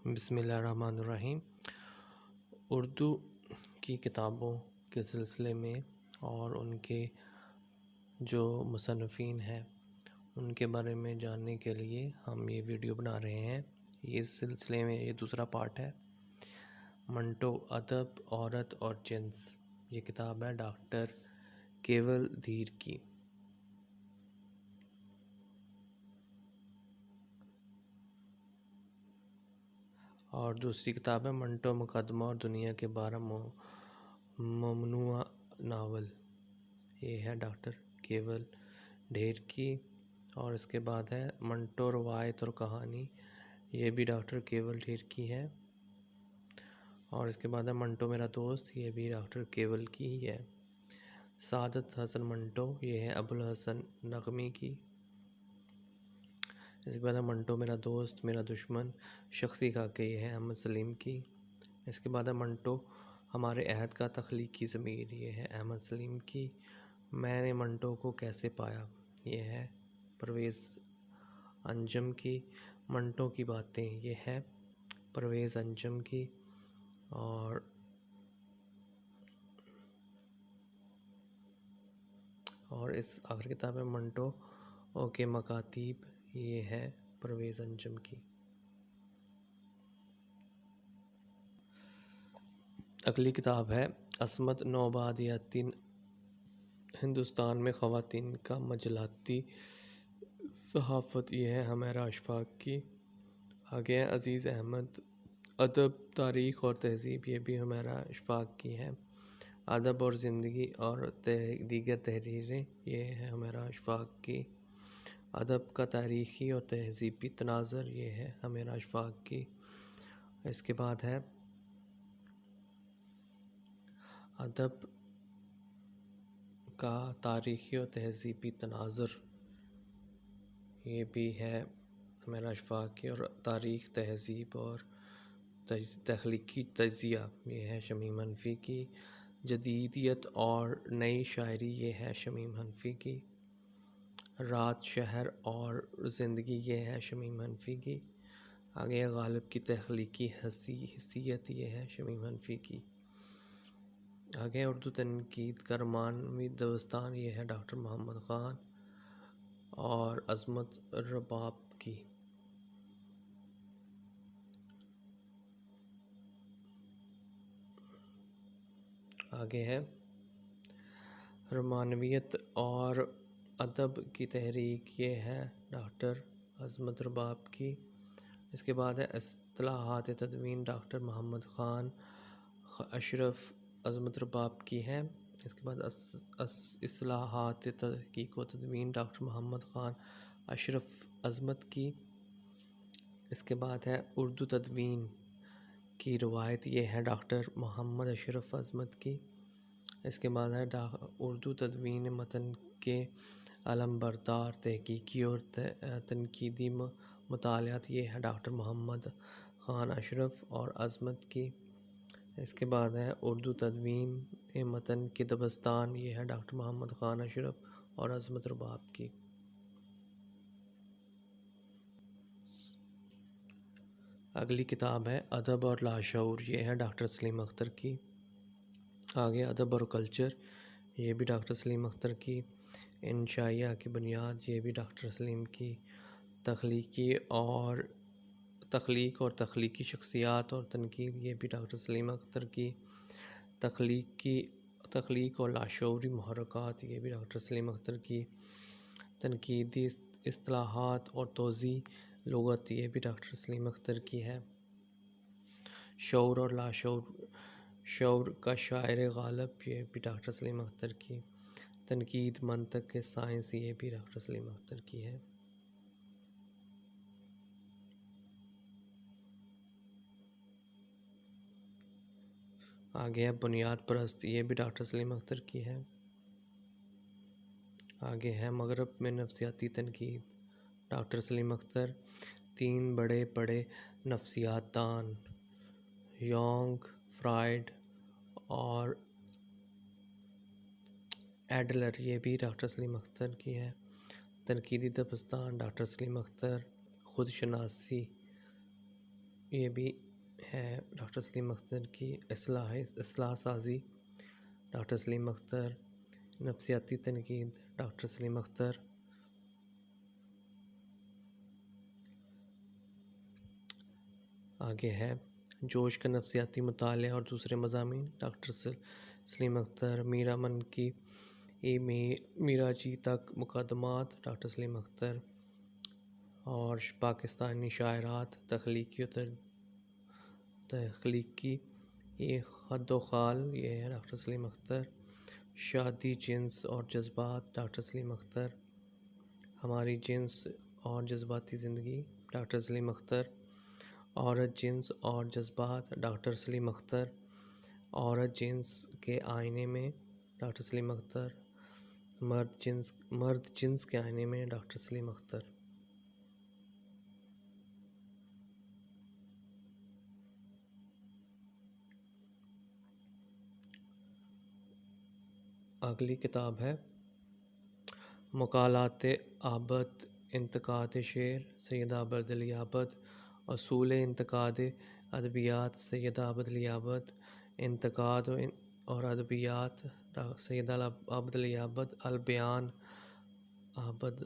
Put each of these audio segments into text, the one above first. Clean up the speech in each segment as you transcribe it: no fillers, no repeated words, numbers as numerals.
بسم اللہ الرحمن الرحیم۔ اردو کی کتابوں کے سلسلے میں اور ان کے جو مصنفین ہیں ان کے بارے میں جاننے کے لیے ہم یہ ویڈیو بنا رہے ہیں۔ اس سلسلے میں یہ دوسرا پارٹ ہے۔ منٹو، ادب، عورت اور جنس، یہ کتاب ہے ڈاکٹر کیول دھیر کی۔ اور دوسری کتاب ہے منٹو، مقدمہ اور دنیا کے 12 ممنوعہ ناول، یہ ہے ڈاکٹر کیول دھیر کی۔ اور اس کے بعد ہے منٹو، روایت اور کہانی، یہ بھی ڈاکٹر کیول دھیر کی ہے۔ اور اس کے بعد ہے منٹو میرا دوست، یہ بھی ڈاکٹر کیول کی ہی ہے۔ سعادت حسن منٹو، یہ ہے ابوالحسن نغمی کی۔ اس کے بعد ہے منٹو میرا دوست میرا دشمن، شخصی خاکے، یہ ہے احمد سلیم کی۔ اس کے بعد ہے منٹو ہمارے عہد کا تخلیقی ضمیر، یہ ہے احمد سلیم کی۔ میں نے منٹو کو کیسے پایا، یہ ہے پرویز انجم کی۔ منٹو کی باتیں، یہ ہے پرویز انجم کی۔ اور اس آخر کتاب ہے منٹو کے مکاتیب، یہ ہے پرویز انجم کی۔ اگلی کتاب ہے عصمت نوآبادیاتی ہندوستان میں خواتین کا مجلاتی صحافت، یہ ہے حمیرہ اشفاق کی۔ آگے ہے عزیز احمد، ادب، تاریخ اور تہذیب، یہ بھی حمیرہ اشفاق کی ہے۔ ادب اور زندگی اور دیگر تحریریں، یہ ہے حمیرہ اشفاق کی۔ ادب کا تاریخی اور تہذیبی تناظر، یہ ہے حمیرہ اشفاق کی۔ اس کے بعد ہے ادب کا تاریخی اور تہذیبی تناظر، یہ بھی ہے حمیرہ اشفاق کی۔ اور تاریخ، تہذیب اور تخلیقی تجزیہ، یہ ہے شمیم حنفی کی۔ جدیدیت اور نئی شاعری، یہ ہے شمیم حنفی کی۔ رات، شہر اور زندگی، یہ ہے شمیم حنفی کی۔ آگے غالب کی تخلیقی حیثیت، یہ ہے شمیم حنفی کی۔ آگے اردو تنقید کا رومانوی دبستان، یہ ہے ڈاکٹر محمد خان اور عظمت رباب کی۔ آگے ہے رومانویت اور ادب کی تحریک، یہ ہے ڈاکٹر عظمت رباب کی۔ اس کے بعد ہے اصطلاحات تدوین، ڈاکٹر محمد خان اشرف، عظمت رباب کی ہے۔ اس کے بعد اصطلاحات تحقیق و تدوین، ڈاکٹر محمد خان اشرف، عظمت کی۔ اس کے بعد ہے اردو تدوین کی روایت، یہ ہے ڈاکٹر محمد اشرف، عظمت کی۔ اس کے بعد ہے اردو تدوین متن کے علمبردار تحقیقی اور تنقیدی مطالعات، یہ ہے ڈاکٹر محمد خان اشرف اور عظمت کی۔ اس کے بعد ہے اردو تدوین متن کے دبستان، یہ ہے ڈاکٹر محمد خان اشرف اور عظمت رباب کی۔ اگلی کتاب ہے ادب اور لاشعور، یہ ہے ڈاکٹر سلیم اختر کی۔ آگے ادب اور کلچر، یہ بھی ڈاکٹر سلیم اختر کی۔ انشائیہ کی بنیاد، یہ بھی ڈاکٹر سلیم کی۔ تخلیق اور تخلیقی شخصیات اور تنقید، یہ بھی ڈاکٹر سلیم اختر کی۔ تخلیق اور لاشعوری محرکات، یہ بھی ڈاکٹر سلیم اختر کی۔ تنقیدی اصطلاحات اور توضیح لغت، یہ بھی ڈاکٹر سلیم اختر کی ہے۔ شعور اور لاشعور، شعور کا شاعر غالب، یہ بھی ڈاکٹر سلیم اختر کی۔ تنقید منطق کے سائنس، یہ بھی ڈاکٹر سلیم اختر کی ہے۔ آگے ہے بنیاد پرست، یہ بھی ڈاکٹر سلیم اختر کی ہے۔ آگے ہے مغرب میں نفسیاتی تنقید، ڈاکٹر سلیم اختر۔ 3 بڑے نفسیات دان، یونگ، فرائیڈ اور ایڈلر، یہ بھی ڈاکٹر سلیم اختر کی ہے۔ تنقیدی دبستان، ڈاکٹر سلیم اختر۔ خود شناسی، یہ بھی ہے ڈاکٹر سلیم اختر کی اصلاح سازی، ڈاکٹر سلیم اختر، نفسیاتی تنقید، ڈاکٹر سلیم اختر۔ آگے ہے جوش کا نفسیاتی مطالعہ اور دوسرے مضامین، ڈاکٹر سلیم اختر۔ میرا من کی میرا جی تک مقدمات، ڈاکٹر سلیم اختر۔ اور پاکستانی شاعرات، تخلیقی یہ خد و خال، یہ ہے ڈاکٹر سلیم اختر۔ شادی، جنس اور جذبات، ڈاکٹر سلیم اختر۔ ہماری جنس اور جذباتی زندگی، ڈاکٹر سلیم اختر۔ عورت، جنس اور جذبات، ڈاکٹر سلیم اختر۔ عورت جنس کے آئینے میں، ڈاکٹر سلیم اختر۔ مرد جنس کے آئینے میں، ڈاکٹر سلیم اختر۔ اگلی کتاب ہے مقالات عابد، انتقاد شعر، سید عابد علی عابد۔ اصول انتقاد ادبیات، سید عابد علی عابد۔ انتقاد اور ادبیات، سید عابد علی عابد۔ البیان،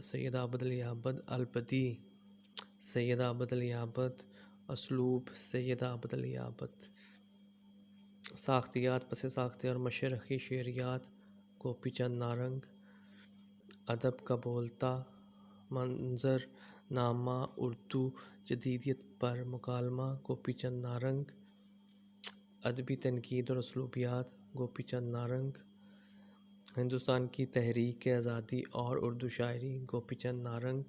سید عابد علی عابد۔ البدیع، سید عابد علی عابد۔ اسلوب، سید عابد علی عابد۔ ساختیات، پس ساختی اور مشرقی شعریات، گوپی چند نارنگ۔ ادب کا بولتا منظر نامہ، اردو جدیدیت پر مکالمہ، گوپی چند نارنگ۔ ادبی تنقید اور اسلوبیات، گوپی چند نارنگ۔ ہندوستان کی تحریک آزادی اور اردو شاعری، گوپی چند نارنگ۔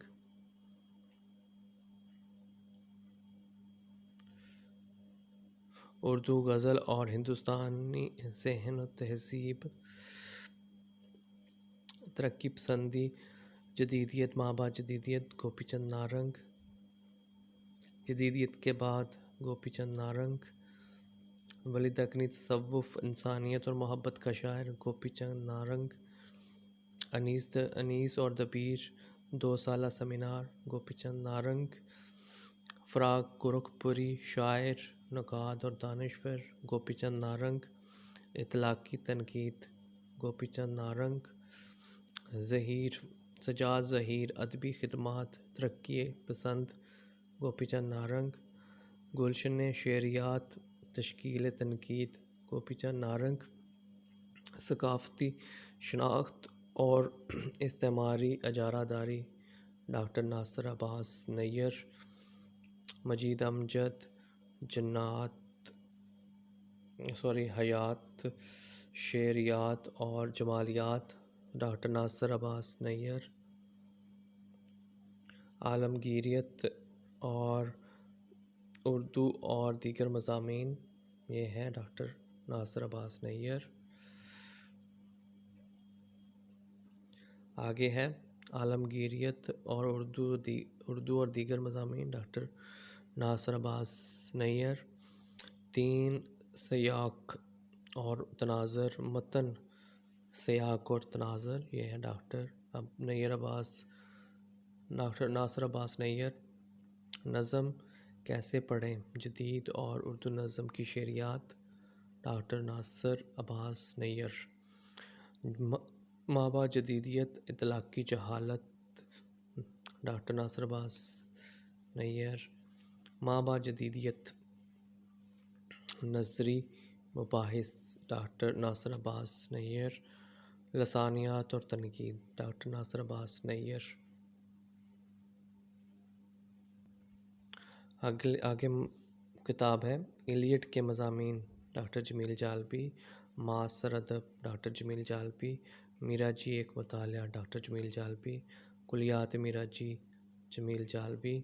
اردو غزل اور ہندوستانی ذہن و تہذیب، ترقی پسندی، جدیدیت ماں بعد جدیدیت، گوپی چند نارنگ۔ جدیدیت کے بعد، گوپی چند نارنگ۔ ولی دکنی تصوف، انسانیت اور محبت کا شاعر، گوپی چند نارنگ۔ انیس اور دبیر، 2 سالہ سیمینار، گوپی چند نارنگ۔ فراق گورکھپوری، شاعر، نقاد اور دانشور، گوپی چند نارنگ۔ اطلاقی تنقید، گوپی چند نارنگ۔ سجاد ظہیر، ادبی خدمات، ترقی پسند، گوپی چند نارنگ۔ گلشن شعریات، تشکیل تنقید، گوپی چند نارنگ۔ ثقافتی شناخت اور استعماری اجارہ داری، ڈاکٹر ناصر عباس نیّر۔ مجید امجد، حیات، شعریات اور جمالیات، ڈاکٹر ناصر عباس نیّر۔ عالمگیریت اور اردو اور دیگر مضامین، یہ ہے ڈاکٹر ناصر عباس نیّر۔ آگے ہے عالمگیریت اور اردو اور دیگر مضامین، ڈاکٹر ناصر عباس نیّر۔ 3 سیاق اور تناظر، متن، سیاق اور تناظر، یہ ہے ڈاکٹر ناصر عباس نیّر۔ نظم کیسے پڑھیں، جدید اور اردو نظم کی شعریات، ڈاکٹر ناصر عباس نیّر۔ مابعد جدیدیت، اطلاقی جہالت، ڈاکٹر ناصر عباس نیّر۔ مابعد جدیدیت، نظری مباحث، ڈاکٹر ناصر عباس نیّر۔ لسانیات اور تنقید، ڈاکٹر ناصر عباس نیّر۔ آگے کتاب ہے ایلیٹ کے مضامین، ڈاکٹر جمیل جالبی۔ معاصر ادب، ڈاکٹر جمیل جالبی۔ میرا جی ایک مطالعہ، ڈاکٹر جمیل جالبی۔ کلیات میرا جی، جمیل جالبی۔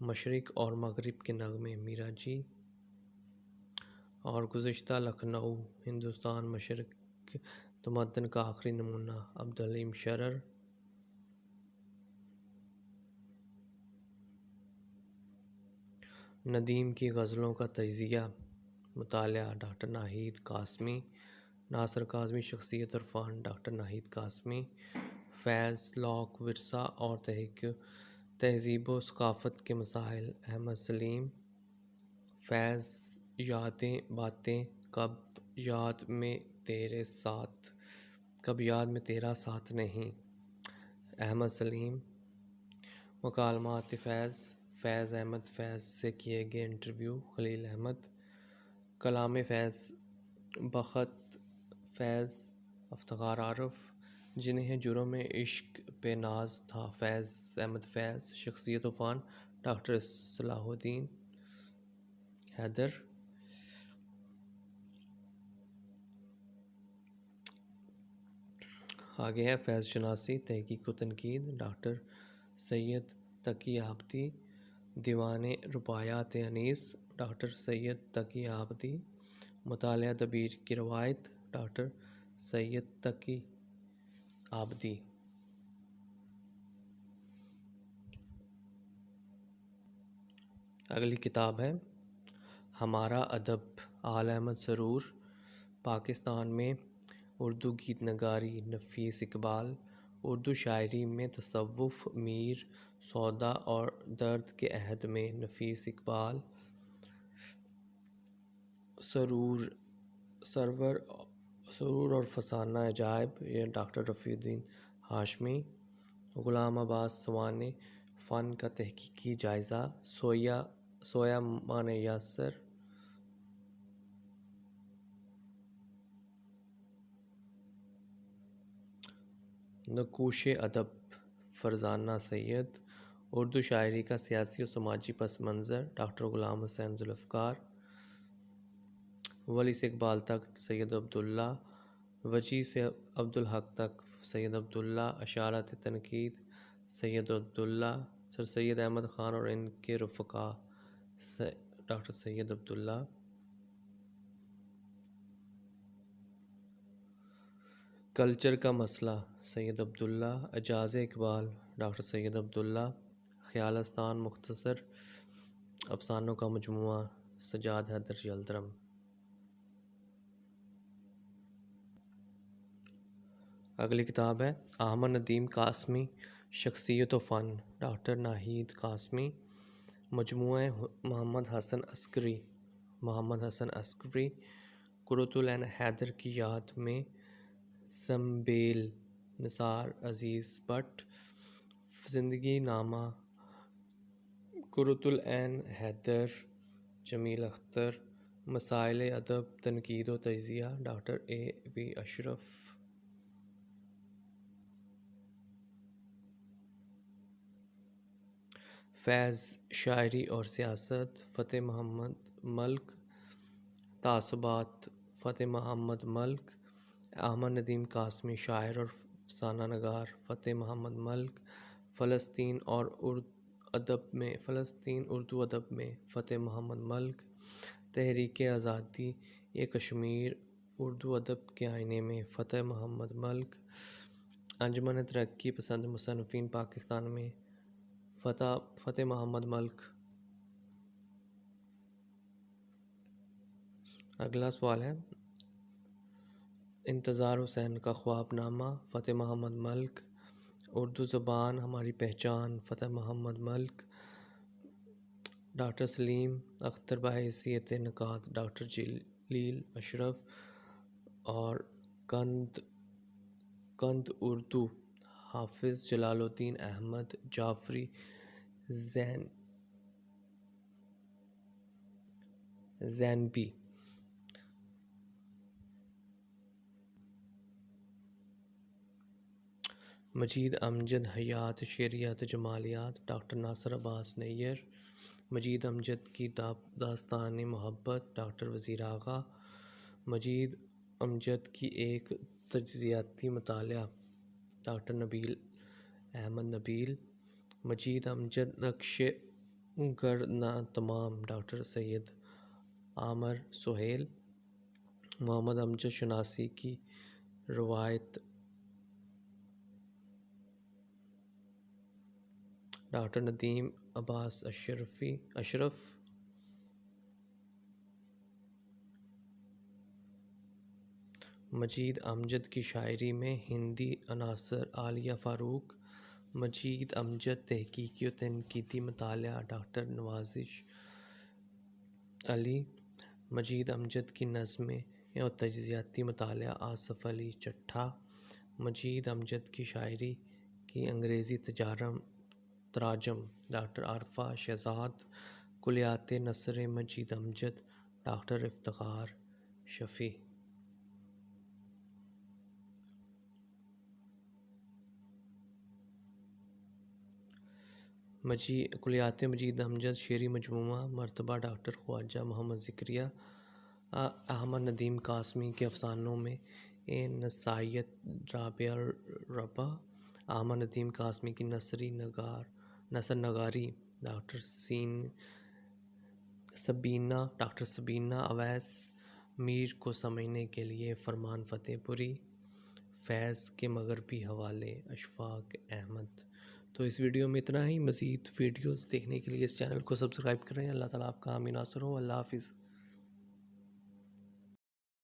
مشرق اور مغرب کے نغمے، میرا جی۔ اور گزشتہ لکھنؤ، ہندوستان مشرق تمدن کا آخری نمونہ، عبدالحلیم شرر۔ ندیم کی غزلوں کا تجزیہ، مطالعہ، ڈاکٹر ناہید قاسمی۔ ناصر کاظمی، شخصیت اور فن، ڈاکٹر ناہید قاسمی۔ فیض لاک، ورثہ اور تہذیب و ثقافت کے مسائل، احمد سلیم۔ فیض یادیں باتیں کب یاد میں تیرے ساتھ، کب یاد میں تیرا ساتھ نہیں، احمد سلیم۔ مکالمات فیض، فیض احمد فیض سے کیے گئے انٹرویو، خلیل احمد۔ کلام فیض، بخت فیض، افتخار عارف۔ جنہیں جرم عشق پہ ناز تھا، فیض احمد فیض۔ شخصیت و فن، ڈاکٹر صلاح الدین حیدر۔ آگے ہے فیض شناسی، تحقیق و تنقید، ڈاکٹر سید تقی آبادی۔ دیوان رباعیات انیس، ڈاکٹر سید تقی آبادی۔ مطالعہ دبیر کی روایت، ڈاکٹر سید تقی آبادی۔ اگلی کتاب ہے ہمارا ادب، آل احمد سرور۔ پاکستان میں اردو گیت نگاری، نفیس اقبال۔ اردو شاعری میں تصوف، میر سودا اور درد کے عہد میں نفیس اقبال۔ سرور اور فسانہ عجائب، یہ ڈاکٹر رفیع الدین ہاشمی۔ غلام عباس سوانح، فن کا تحقیقی جائزہ، سویا مان یاسر۔ نقوش ادب، فرزانہ سید۔ اردو شاعری کا سیاسی و سماجی پس منظر، ڈاکٹر غلام حسین ذوالفقار۔ ولی سے اقبال تک سید عبداللہ، وجیز سے عبدالحق تک سید عبداللہ، اشارات تنقید سید عبداللہ، سر سید احمد خان اور ان کے رفقا ڈاکٹر سید عبداللہ۔ کلچر کا مسئلہ، سید عبداللہ۔ اعجاز اقبال، ڈاکٹر سید عبداللہ۔ خیالستان مختصر افسانوں کا مجموعہ، سجاد حیدر یلدرم۔ اگلی کتاب ہے احمد ندیم قاسمی، شخصیت و فن، ڈاکٹر ناہید قاسمی۔ مجموعہ محمد حسن عسکری۔ قرۃ العین حیدر کی یاد میں، زنبیل، نثار عزیز بٹ۔ زندگی نامہ قرۃ العین حیدر، جمیل اختر۔ مسائل ادب، تنقید و تجزیہ، ڈاکٹر A.B. اشرف۔ فیض، شاعری اور سیاست، فتح محمد ملک۔ تعصبات، فتح محمد ملک۔ احمد ندیم قاسمی، شاعر اور افسانہ نگار، فتح محمد ملک۔ فلسطین اردو ادب میں، فتح محمد ملک۔ تحریک آزادی کشمیر اردو ادب کے آئینے میں، فتح محمد ملک۔ انجمن ترقی پسند مصنفین پاکستان میں، فتح محمد ملک۔ اگلا سوال ہے انتظار حسین کا خواب نامہ، فتح محمد ملک۔ اردو زبان ہماری پہچان، فتح محمد ملک۔ ڈاکٹر سلیم اختر بحیثیت نقاد، ڈاکٹر جلیل اشرف۔ اور کند اردو، حافظ جلال الدین احمد جعفری زینبی۔ مجید امجد حیات شعریات جمالیات، ڈاکٹر ناصر عباس نییر۔ مجید امجد کی داستان محبت، ڈاکٹر وزیر آغا۔ مجید امجد کی ایک تجزیاتی مطالعہ، ڈاکٹر نبیل احمد نبیل۔ مجید امجد نقش گر نہ تمام، ڈاکٹر سید عامر سہیل۔ محمد امجد شناسی کی روایت، ڈاکٹر ندیم عباس اشرف۔ مجید امجد کی شاعری میں ہندی عناصر، عالیہ فاروق۔ مجید امجد تحقیقی و تنقیدی مطالعہ، ڈاکٹر نوازش علی، مجید امجد کی نظمیں اور تجزیاتی مطالعہ آصف علی چٹھا، مجید امجد کی شاعری کی انگریزی تراجم ڈاکٹر عارفہ شہزاد، کلیات نثر مجید امجد ڈاکٹر افتخار شفیع۔ کلیات مجید امجد شعری مجموعہ مرتبہ ڈاکٹر خواجہ محمد ذکریہ۔ احمد ندیم قاسمی کے افسانوں میں نسائیت رابعہ ربا، احمد ندیم قاسمی کی نثر نگاری ڈاکٹر سبینہ اویس، میر کو سمجھنے کے لیے فرمان فتح پوری، فیض کے مغربی حوالے اشفاق احمد۔ تو اس ویڈیو میں اتنا ہی، مزید ویڈیوز دیکھنے کے لیے اس چینل کو سبسکرائب کریں۔ اللہ تعالیٰ آپ کا حامی ناصر ہو۔ اللہ حافظ۔